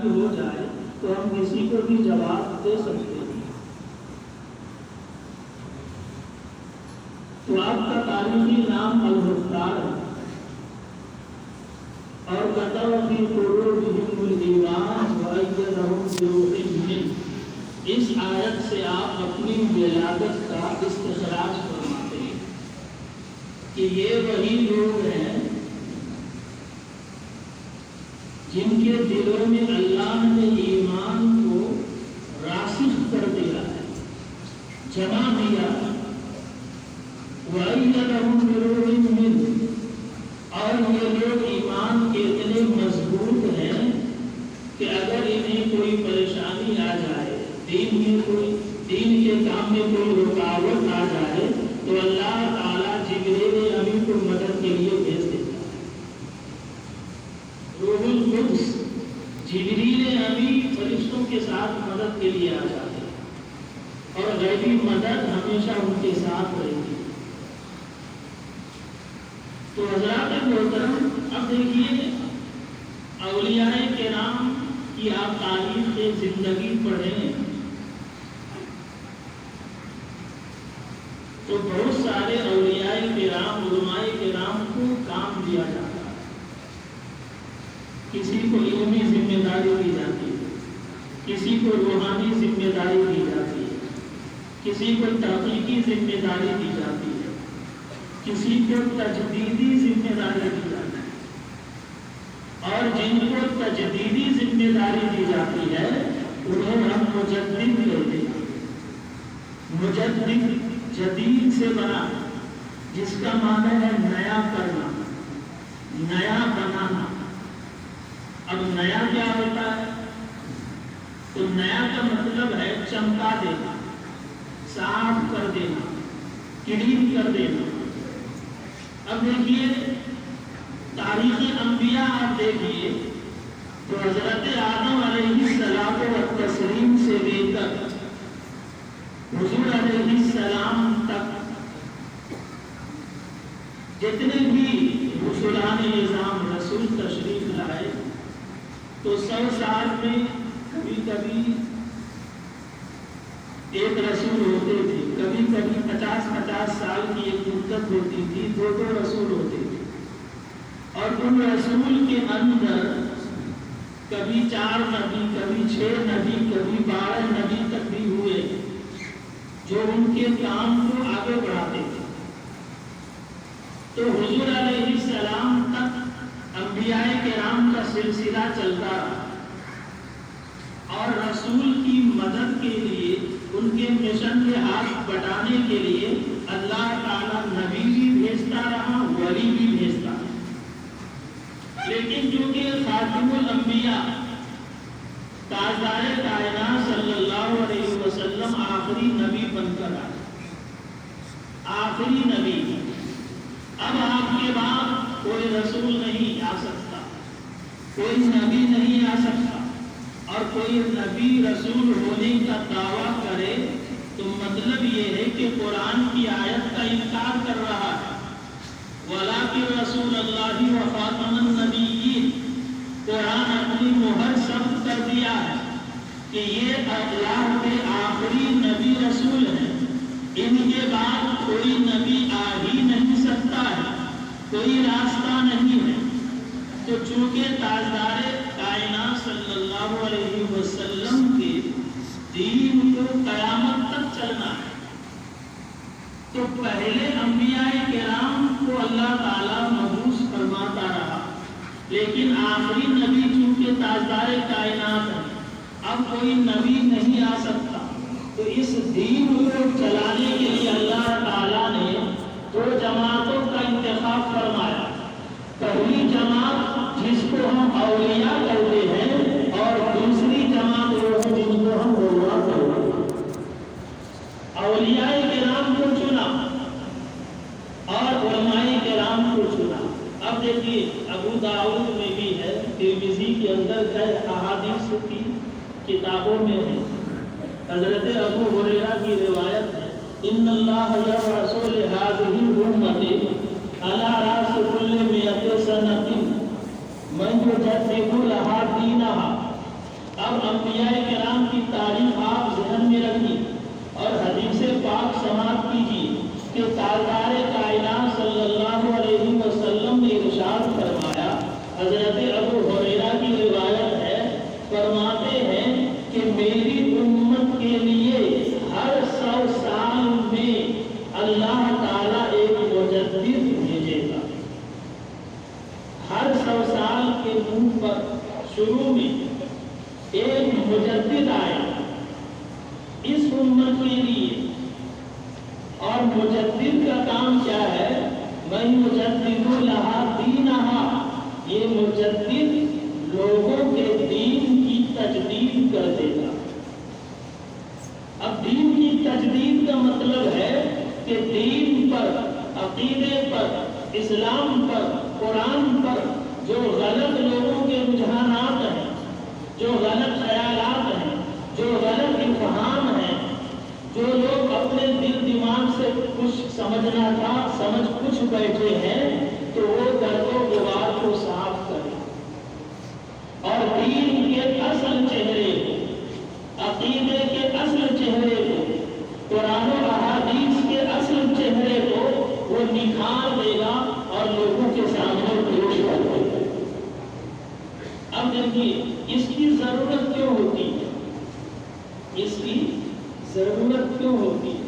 کی ہو جائے تو ہم کسی کو بھی جواب دے سکتے ہیں۔ تو آپ کا تاریخی نام المختار ہے، اور کتب فی قلوبہم الایمان وأیدہم بروح منہ، اس آیت سے آپ اپنی ولادت کا استخراج فرماتے ہیں کہ یہ وہی لوگ ہیں جن کے دلوں میں اللہ نے ایمان کو راسخ کر دیا ہے، جما دیا ہے۔ وَأَيَّدَهُمْ بِرُوحٍ مِّنْهُ، اور یہ لوگ ایمان کے اتنے مضبوط ہیں کہ اگر انہیں کوئی پریشانی آ جائے، دین کے کام میں کوئی رکاوٹ آ جائے تو اللہ تعالیٰ جبریل امین کو مدد کے لیے بھیج دیتا ہے۔ روح القدس جبریل امین فرشتوں کے ساتھ مدد کے لیے آ جاتے ہیں، اور غیبی مدد ہمیشہ ان کے ساتھ رہتی ہے۔ تو حضرات محترم، اب دیکھیے اولیاء کرام کی آپ تاریخ زندگی پڑھیں تو بہت سارے اولیاء کرام، علماء کرام کو کام دیا جاتا ہے۔ کسی کو علمی ذمہ داری دی جاتی ہے، کسی کو روحانی ذمہ داری دی جاتی ہے، کسی کو تحقیقی ذمہ داری دی جاتی ہے، کسی کو تجدیدی ذمہ داری دی جاتی ہے، اور جن کو تجدیدی ذمہ داری دی جاتی ہے انہیں ہم مجدد کہتے ہیں۔ مجدد جدید سے بنا، جس کا معنی ہے نیا کرنا، نیا بنانا۔ اب نیا کیا ہوتا ہے؟ تو نیا کا مطلب ہے چمکا دینا، صاف کر دینا، کلین کر دینا۔ اب دیکھیے تاریخ انبیاء آپ دیکھیے تو حضرت آدم علیہ السلام و تسلیم سے لے کر حضور علیہ السلام تک جتنے بھی رسولان نظام رسول تشریف لائے تو 100 سال میں کبھی کبھی ایک رسول ہوتے تھے، کبھی کبھی 50 سال کی ایک مدت ہوتی تھی، 2 رسول ہوتے تھے، اور ان رسول کے اندر کبھی 4 نبی، کبھی 6 نبی، کبھی 12 نبی تک بھی ہوئے جو ان کے کام کو آگے بڑھاتے تھے۔ تو حضور علیہ السلام تک انبیاء کرام کا سلسلہ چلتا رہا، اور رسول کی مدد کے لیے، ان کے مشن کے ہاتھ بٹانے کے لیے اللہ تعالیٰ نبی بھی بھیجتا رہا، ولی بھی بھیجتا رہا۔ لیکن چونکہ خاتم الانبیاء تاجدار کائنات صلی اللہ علیہ وسلم آخری نبی بن کر آئے، آخری نبی، اب آپ کے بعد کوئی رسول نہیں آ سکتا، کوئی نبی نہیں آ سکتا، اور کوئی نبی رسول ہونے کا دعویٰ کرے تو مطلب یہ ہے کہ قرآن کی آیت کا انکار کر رہا ہے۔ وَلَٰكِن رسول اللہ وخاتم النبیین، قرآن اپنی مہر ثبت کر دیا ہے کہ یہ اللہ کے آخری نبی رسول ہیں، ان کے بعد کوئی نبی آ ہی نہیں سکتا ہے، کوئی راستہ نہیں ہے۔ تو چونکہ تاجدار کائنات صلی اللہ علیہ وسلم کے دین کو قیامت تک چلنا ہے، تو پہلے انبیاء کرام کو اللہ تعالیٰ مبعوث فرماتا رہا، لیکن آخری نبی چونکہ تاجدار کائنات ہے، اب کوئی نبی نہیں آ سکتا۔ تو اس دین کو چلانے کے لیے اللہ تعالیٰ نے 2 جماعتوں کا انتخاب فرمایا۔ پہلی جماعت جس کو ہم اولیاء کہتے ہیں، اور دوسری جماعت وہ ہے جن کو ہم علماء کہتے ہیں۔ اولیاء کرام کو چنا اور علماء کرام کو چنا۔ اب دیکھیے ابو داؤد میں بھی ہے، ترمذی کے اندر ہے، احادیث کی کتابوں میں ہے، حضرت ابو ہریرہ کی روایت ہے، ان اللہ یبعث لہذہ الامۃ علی رأس کل 100 سنۃ من یجدد لها دینها اب انبیاء کرام کی تاریخ آپ ذہن میں رکھیے اور حدیث پاک سماعت کیجیے کہ تاجدار کائنات صلی اللہ علیہ وسلم نے ارشاد فرمایا، حضرت ابو ہریرہ کی روایت ہے، فرماتے ہیں کہ میری امت کے لیے ہر 100 سال میں اللہ تعالیٰ ایک مجدد بھیجے گا۔ ہر 100 سال کے منہ پر شروع میں ایک مجدد آئے اس امت کے لیے، اور مجدد کا کام کیا ہے؟ من یجدد لہا دینہا، یہ مجدد لوگوں کے دین کی تجدید کر دے گا۔ اب دین کی تجدید کا مطلب ہے کہ دین پر، عقیدے پر، اسلام پر، قرآن پر جو غلط لوگوں کے رجحانات ہیں، جو غلط خیالات ہیں، جو غلط افہام ہیں، جو لوگ اپنے دل دماغ سے کچھ سمجھنا تھا سمجھ کچھ بیٹھے ہیں، تو وہ گرد و غبار کو صاف کریں اور دین کے اصل چہرے کو، عقیدے کے اصل چہرے کو، قرآن و احادیث کے اصل چہرے کو وہ نکھار دے گا اور لوگوں کے سامنے پیش کر دے گا۔ اب دیکھیے اس کی ضرورت کیوں ہوتی ہے؟ اس کی ضرورت کیوں ہوتی ہے؟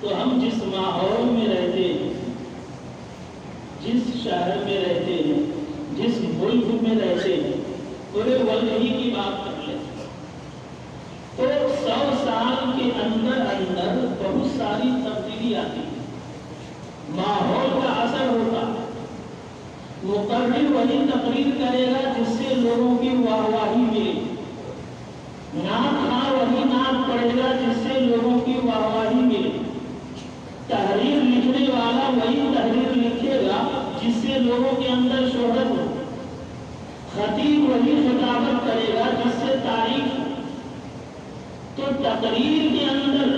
تو ہم جس ماحول میں رہتے ہیں، جس شہر میں رہتے ہیں، جس ملک میں رہتے ہیں، پورے ورلڈ ہی کی بات کر لیں تو 100 سال کے اندر اندر بہت ساری تبدیلی آتی ہے، ماحول کا اثر ہوتا ہے۔ مقرر وہی تقریر کرے گا جس سے لوگوں کی واہ واہی ملے، نعت خواہ وہی نعت پڑھے گا جس سے لوگوں کی واہ واہی ملے، تحریر لکھنے والا وہی تحریر لکھے گا جس سے لوگوں کے اندر شہرت ہو، خطیب وہی خطابت کرے گا جس سے تعریف ہو۔ تو تقریر کے اندر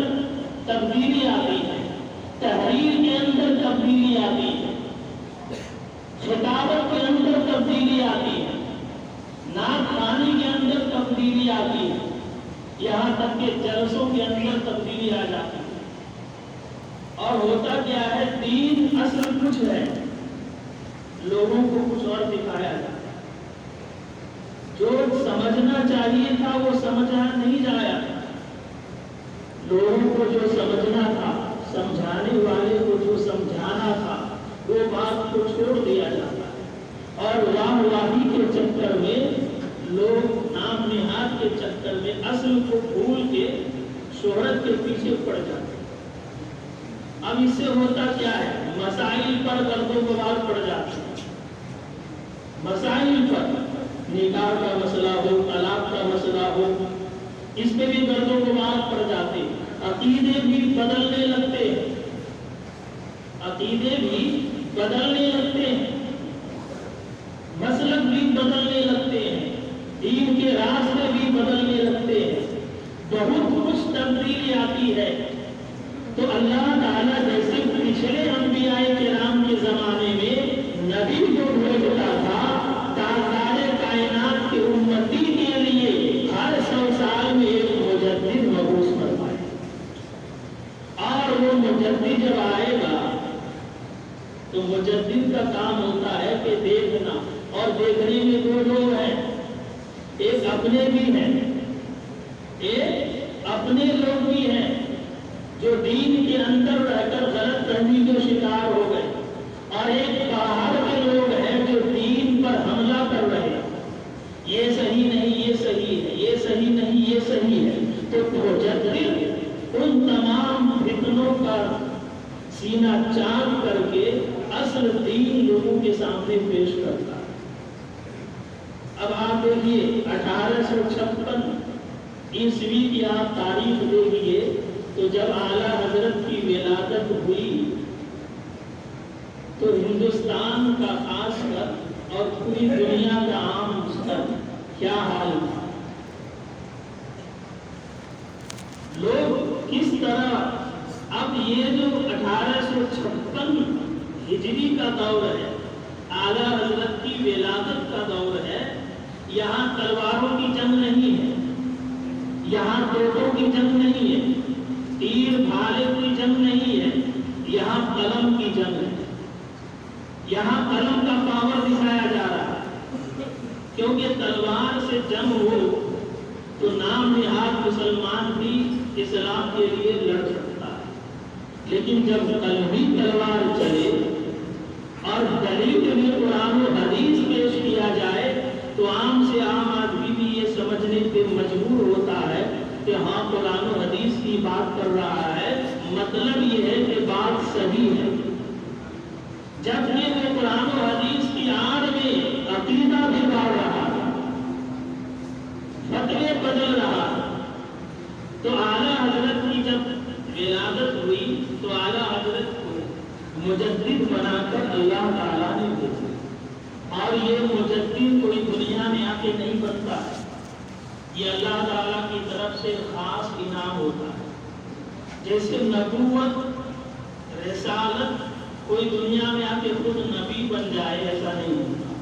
تبدیلی آتی ہے، تحریر کے اندر تبدیلی آتی ہے، خطابت کے اندر تبدیلی آتی ہے، نعت خوانی کے اندر تبدیلی آتی ہے، یہاں تک کہ جلسوں کے اندر تبدیلی آ جاتی ہے۔ اور ہوتا کیا ہے؟ دین اصل کچھ ہے، لوگوں کو کچھ اور دکھایا جاتا ہے۔ جو سمجھنا چاہیے تھا وہ سمجھا نہیں جایا، لوگوں کو جو سمجھنا تھا، سمجھانے والے کو جو سمجھانا تھا، وہ بات کو چھوڑ دیا جاتا ہے، اور واہ واہی کے چکر میں لوگ نام نہاد کے چکر میں اصل کو بھول کے شہرت کے پیچھے پڑ جاتے ہیں۔ اب اس سے ہوتا کیا ہے؟ مسائل پر گرد و غبار پڑ جاتے ہیں، مسائل پر، نکاح کا مسئلہ ہو، طلاق کا مسئلہ ہو، اس پہ بھی گرد و غبار پڑ جاتے ہیں، عقیدے بھی بدلنے لگتے ہیں، عقیدے بھی بدلنے لگتے ہیں، مسلک بھی بدلنے لگتے ہیں، دین کے راستے بھی بدلنے لگتے ہیں، بہت کچھ تبدیلی آتی ہے۔ تو اللہ تعالیٰ جیسے پچھلے انبیاء کرام کے زمانے میں نبی کو بھیجتا تھا تاجدار کائنات کی امتی کے لیے ہر 100 سال میں ایک مجدد مبعوث فرمائے، اور وہ مجدد جب آئے گا تو مجدد کا کام ہوتا ہے کہ دیکھنا، اور دیکھنے میں دو لوگ ہیں، ایک اپنے بھی ہیں، ایک اپنے لوگ بھی ہیں جو دین کے اندر رہ کر غلط فہمی کے شکار ہو گئے، اور ایک باہر کے لوگ ہیں جو دین پر حملہ کر رہے ہیں، یہ صحیح نہیں، یہ صحیح ہے، یہ صحیح نہیں، یہ صحیح ہے۔ تو مجدد ان تمام فتنوں کا سینہ چاک کر کے اصل دین لوگوں کے سامنے پیش کرتا ہے۔ اب آپ دیکھیے 1856 عیسوی کی آپ تاریخ دیکھیے، تو جب اعلیٰ حضرت کی ولادت ہوئی تو ہندوستان کا خاص کر اور پوری دنیا کا عام مستقبل کیا حال تھا؟ لوگ کس طرح، اب یہ جو 1856 ہجری کا دور ہے، اعلیٰ حضرت کی ولادت کا دور ہے، یہاں تلواروں کی جنگ نہیں ہے، جنگ نہیں ہے، یہاں قلم کی جنگ ہے. یہاں قلم کا پاور دکھایا جا رہا ہے، کیونکہ تلوار سے جنگ ہو تو نام نہاد مسلمان بھی اسلام کے لیے لڑ سکتا ہے، لیکن جب قلمی تلوار چلے اور دلیل میں قرآن و حدیث پیش کیا جائے تو عام سے عام آدمی بھی یہ سمجھنے پہ مجبور ہوتا ہے کہ ہاں قرآن و حدیث کی بات کر رہا ہے، مطلب یہ ہے کہ بات صحیح ہے. جبکہ وہ قرآن و حدیث کی آڑ میں عقیدہ بگاڑ رہا ہے، فتوے بدل رہا ہے. تو اعلیٰ حضرت کی جب ولادت ہوئی تو اعلیٰ حضرت کو مجدد بنا کر اللہ تعالیٰ نے بھیجا. اور یہ مجدد کوئی دنیا میں آ کے نہیں بنتا ہے، یہ اللہ تعالیٰ کی طرف سے خاص انعام ہوتا ہے. جیسے نبوت، رسالت کوئی دنیا میں آ کے خود نبی بن جائے ایسا نہیں ہوتا،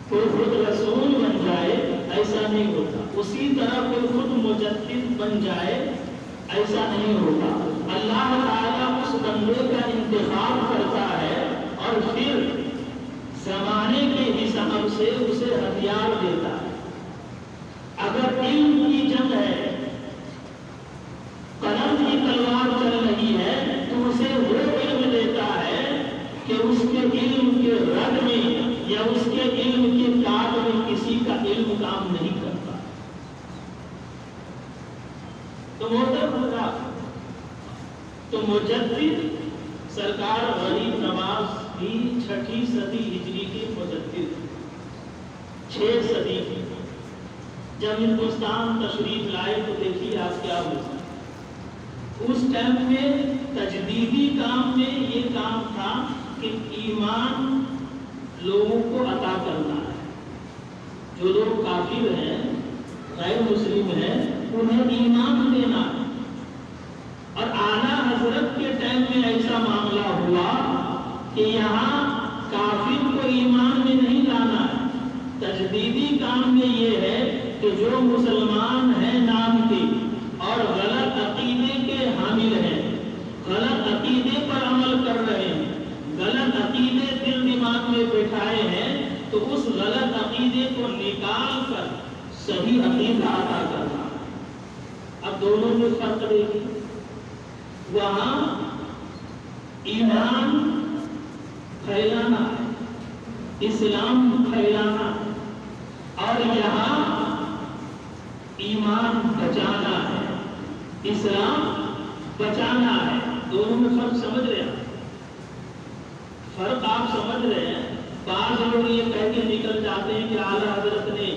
کوئی خود رسول بن جائے ایسا نہیں ہوتا. اسی طرح کوئی خود مجدد بن جائے ایسا نہیں ہوتا. اللہ تعالیٰ اس بندے کا انتخاب کرتا ہے اور پھر زمانے کے حساب سے اسے ہتھیار دیتا ہے. اگر علم کی جنگ ہے، قلم کی تلوار چل رہی ہے، تو اسے وہ علم دیتا ہے کہ اس کے علم کے رد میں یا اس کے علم کے کاٹ میں کسی کا علم کام نہیں کرتا. تو محترم حضرات، تو مجدد سرکار غریب نواز بھی 6 صدی ہجری کے مجدد، 6 صدی کی جب ہندوستان تشریف لائے تو دیکھیے آپ کیا ہوتا. اس ٹائم میں تجدیدی کام میں یہ کام تھا کہ ایمان لوگوں کو عطا کرنا ہے. جو لوگ کافر ہیں، غیر مسلم ہیں، انہیں ایمان دینا ہے. اور اعلیٰ حضرت کے ٹائم میں ایسا معاملہ ہوا کہ یہاں کافر کو ایمان میں نہیں لانا ہے. تجدیدی کام میں یہ ہے کہ جو مسلمان ہیں نام کے اور غلط عقیدے کے حامل ہیں، غلط عقیدے پر عمل کر رہے ہیں، غلط عقیدے دل دماغ میں بٹھائے ہیں، تو اس غلط عقیدے کو نکال کر صحیح عقیدہ عطا کرنا. اب دونوں میں فرق دیکھیے. وہاں ایمان پھیلانا ہے، اسلام پھیلانا، اور یہاں ایمان بچانا ہے، اسلام بچانا ہے. دونوں میں فرق سمجھ رہے ہیں؟ فرق آپ سمجھ رہے ہیں؟ بعض لوگ یہ کہہ کے نکل جاتے ہیں کہ اعلیٰ حضرت نے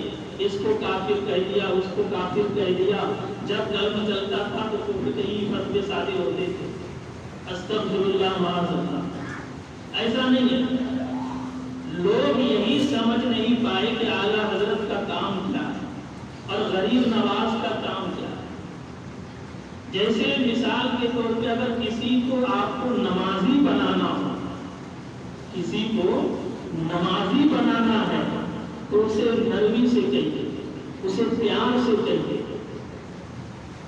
اس کو کافر کہہ دیا، اس کو کافر کہہ دیا. جب کلمہ چلتا تھا تو کفر کے ہی فتوے شادی ہوتے تھے. استغفر اللہ معاذ اللہ. ایسا نہیں ہے. لوگ یہی سمجھ نہیں پائے کہ اعلیٰ حضرت کا کام کیا ہے اور غریب نواز کا کام کیا ہے. جیسے مثال کے طور پہ اگر کسی کو آپ کو نمازی بنانا ہو، کسی کو نمازی بنانا ہے تو اسے نرمی سے کہیے، اسے پیار سے کہیے،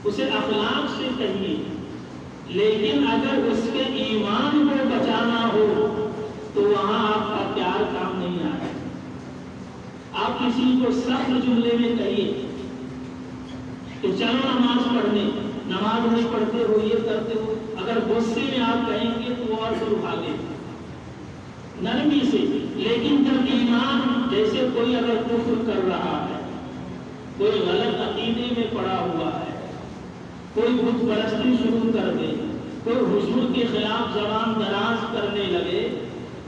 اسے اخلاق سے کہیے. لیکن اگر اس کے ایمان کو بچانا ہو تو وہاں آپ کا پیار کام نہیں آئے. آپ کسی کو سخت جملے میں کہیے کہ چلو نماز پڑھنے، نماز نہیں پڑھتے ہو، یہ کرتے ہو، اگر غصے میں آپ کہیں گے تو اور پھر بھاگے نرمی سے. لیکن جب ایمان، جیسے کوئی اگر کفر کر رہا ہے، کوئی غلط عقیدے میں پڑا ہوا ہے، کوئی بت پرستی شروع کر دے، کوئی حضور کے خلاف زبان دراز کرنے لگے،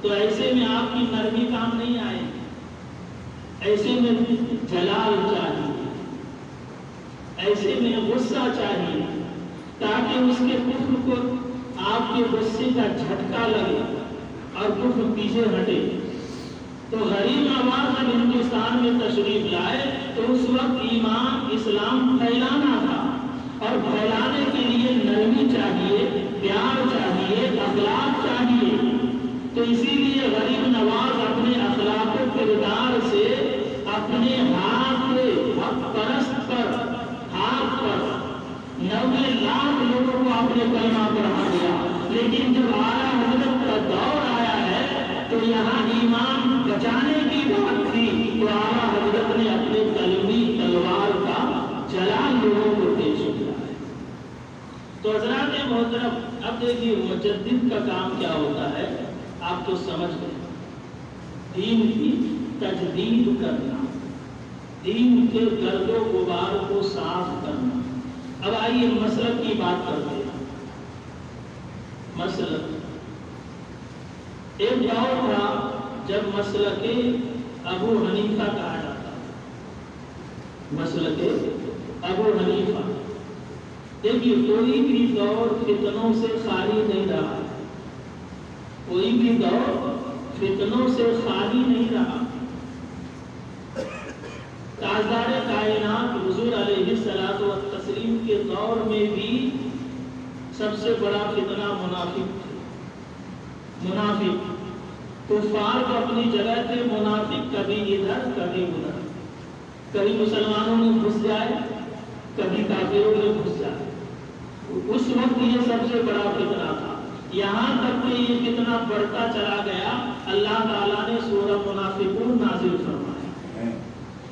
تو ایسے میں آپ کی نرمی کام نہیں آئے. ایسے میں جلال چاہیے، ایسے میں غصہ چاہیے، تاکہ اس کے کفر کو آپ کے غصے کا جھٹکا لگے اور کفر پیچھے ہٹے. تو غریب نواز جب ہندوستان میں تشریف لائے تو اس وقت ایمان اسلام پھیلانا تھا، اور پھیلانے کے لیے نرمی چاہیے، پیار چاہیے، اخلاق چاہیے. تو اسی لیے غریب نواز اپنے اخلاق و کردار سے اپنے ہاتھ حق پرست پر، ہاتھ پر 90 لاکھ لوگوں کو اپنے کلمہ پڑھا دیا. لیکن جب اعلیٰ حضرت کا دور آیا ہے تو یہاں ایمان بچانے کی بات تھی تو اعلیٰ حضرت نے اپنے کلمی تلوار کا جلال لوگوں کو پیش کیا ہے۔ تو حضرات محترم، اب دیکھیے مجدد کا کام کیا ہوتا ہے، آپ تو سمجھ گئے، دین کی تجدید کرنا، دین کے گرد و غبار کو صاف کرنا۔ اب آئیے مسلک کی بات کرتے ہیں۔ مسلک ایک دور تھا جب مسلک ابو حنیفہ کہا جاتا، مسلک ابو حنیفہ۔ دیکھیے کوئی بھی دور فتنوں سے خالی نہیں رہا، کوئی بھی دور فتنوں سے خالی نہیں رہا۔ تاجدار کائنات حضور علیہ الصلوۃ والتسلیم کے دور میں بھی سب سے بڑا فتنہ منافق تھے۔ منافق کفار تو اپنی جگہ تھے، منافق کبھی ادھر کبھی ادھر، کبھی مسلمانوں میں گھس جائے کبھی کافروں میں گھس جائے۔ اس وقت یہ سب سے بڑا فتنہ تھا، یہاں تک کہ یہ فتنہ بڑھتا چلا گیا۔ اللہ تعالیٰ نے سورہ منافقون نازل فرمایا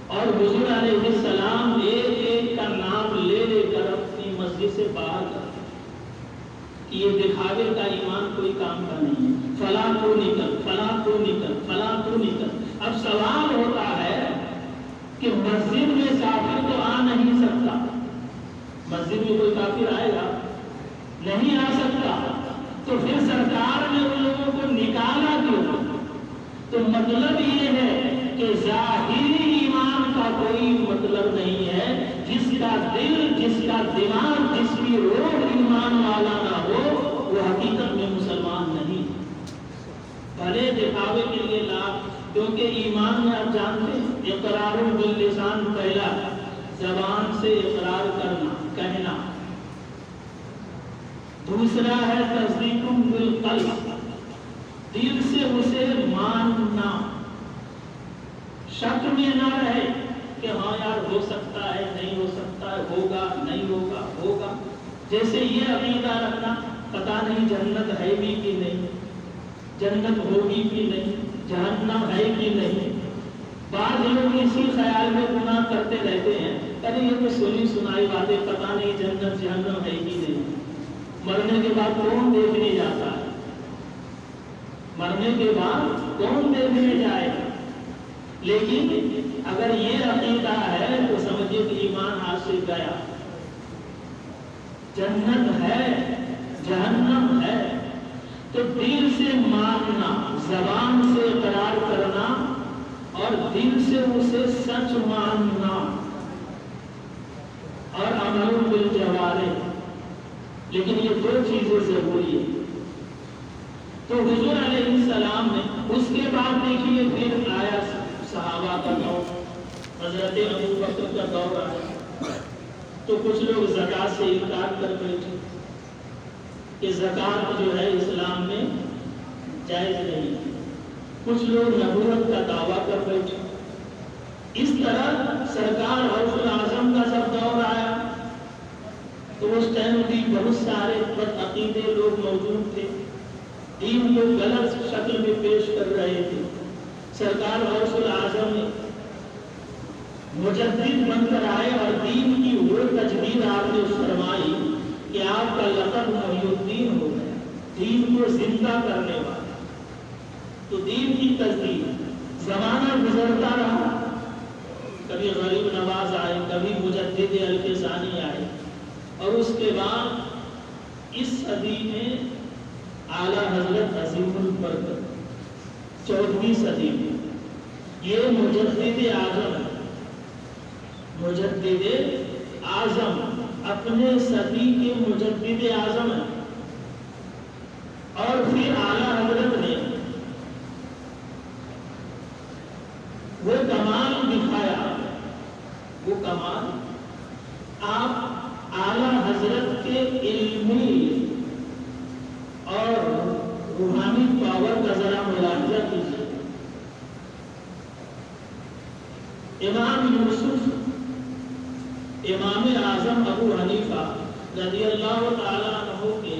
اور حضور علیہ السلام ایک ایک کا نام لے لے کر اپنی مسجد سے باہر کر دیا۔ یہ دکھاوے کا ایمان کوئی کام کا نہیں ہے، فلاں تو نکل، فلاں تو نکل، فلاں تو نکل۔ اب سوال ہوتا ہے کہ مسجد میں کافر تو آ نہیں سکتا، مسجد میں کوئی کافر آئے گا؟ نہیں آ سکتا، تو پھر سرکار نے ان لوگوں کو نکالا کیوں؟ تو مطلب یہ ہے کہ ظاہری ایمان کا کوئی مطلب نہیں ہے، جس کا دل، جس کا دماغ، جس کی روح ایمان والا نہ ہو وہ حقیقت میں مسلمان نہیں، بھلے دکھاوے کے لیے لاکھ۔ کیونکہ ایمان میں آپ جانتے ہیں اقرار باللسان، پہلا زبان سے اقرار کرنا، کہنا، دوسرا ہے تصدیق بالقلب، دل سے اسے ماننا، شک میں نہ رہے کہ ہاں یار ہو سکتا ہے، نہیں ہو سکتا ہے، ہوگا نہیں ہوگا، ہوگا۔ جیسے یہ عقیدہ رکھنا پتہ نہیں جنت ہے بھی کہ نہیں، جنت ہوگی کہ نہیں، جہنم ہے کہ نہیں۔ بعض لوگ اسی خیال میں گناہ کرتے رہتے ہیں، ارے یہ تو سنی سنائی باتیں، پتہ نہیں جنت جہنم ہے کہ نہیں۔ مرنے کے بعد کون دیکھنے جاتا ہے؟ مرنے کے بعد کون دیکھنے جائے گا؟ لیکن اگر یہ عقیدہ ہے تو سمجھیے کہ ایمان ہاتھ سے گیا۔ جنت ہے، جہنم ہے، تو دل سے ماننا، زبان سے اقرار کرنا اور دل سے اسے سچ ماننا اور عمل بالجوارح، لیکن یہ دو چیزیں ضروری ہیں۔ تو حضور علیہ السلام نے اس کے بعد دیکھیے پھر آیا صحابہ کا دور، حضرت ابو بکر کا دور آیا، تو کچھ لوگ زکوٰۃ سے انکار کر بیٹھے کہ زکوٰۃ جو ہے اسلام میں جائز نہیں، کچھ لوگ نبوت کا دعویٰ کر بیٹھے۔ اس طرح سرکار غوث الاعظم کا جب دور آیا تو اس ٹائم بھی بہت سارے بد عقیدے لوگ موجود تھے، دین کو غلط شکل میں پیش کر رہے تھے۔ سرکار غوث الاعظم نے مجدد بن کر آئے اور دین کی وہ تجدید آپ نے فرمائی کہ آپ کا لقب محی الدین ہو گیا، دین کو زندہ کرنے والا۔ تو دین کی تجدید، زمانہ گزرتا رہا، کبھی غریب نواز آئے، کبھی مجدد الفسانی آئے، اور اس کے بعد اس صدی میں اعلیٰ حضرت عظیم البرکت 14ویں صدی میں یہ مجدد اعظم ہے، مجدد اعظم اپنے صدی کے مجدد اعظم ہے۔ اور پھر اعلیٰ حضرت نے وہ کمال دکھایا، وہ کمال آپ اعلیٰ حضرت کے علمی اور روحانی پاور کا ذرا ملاحظہ کیجیے۔ امام یوسف، امام اعظم ابو حنیفہ رضی اللہ تعالیٰ عنہ کے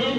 1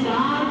7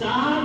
7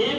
1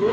2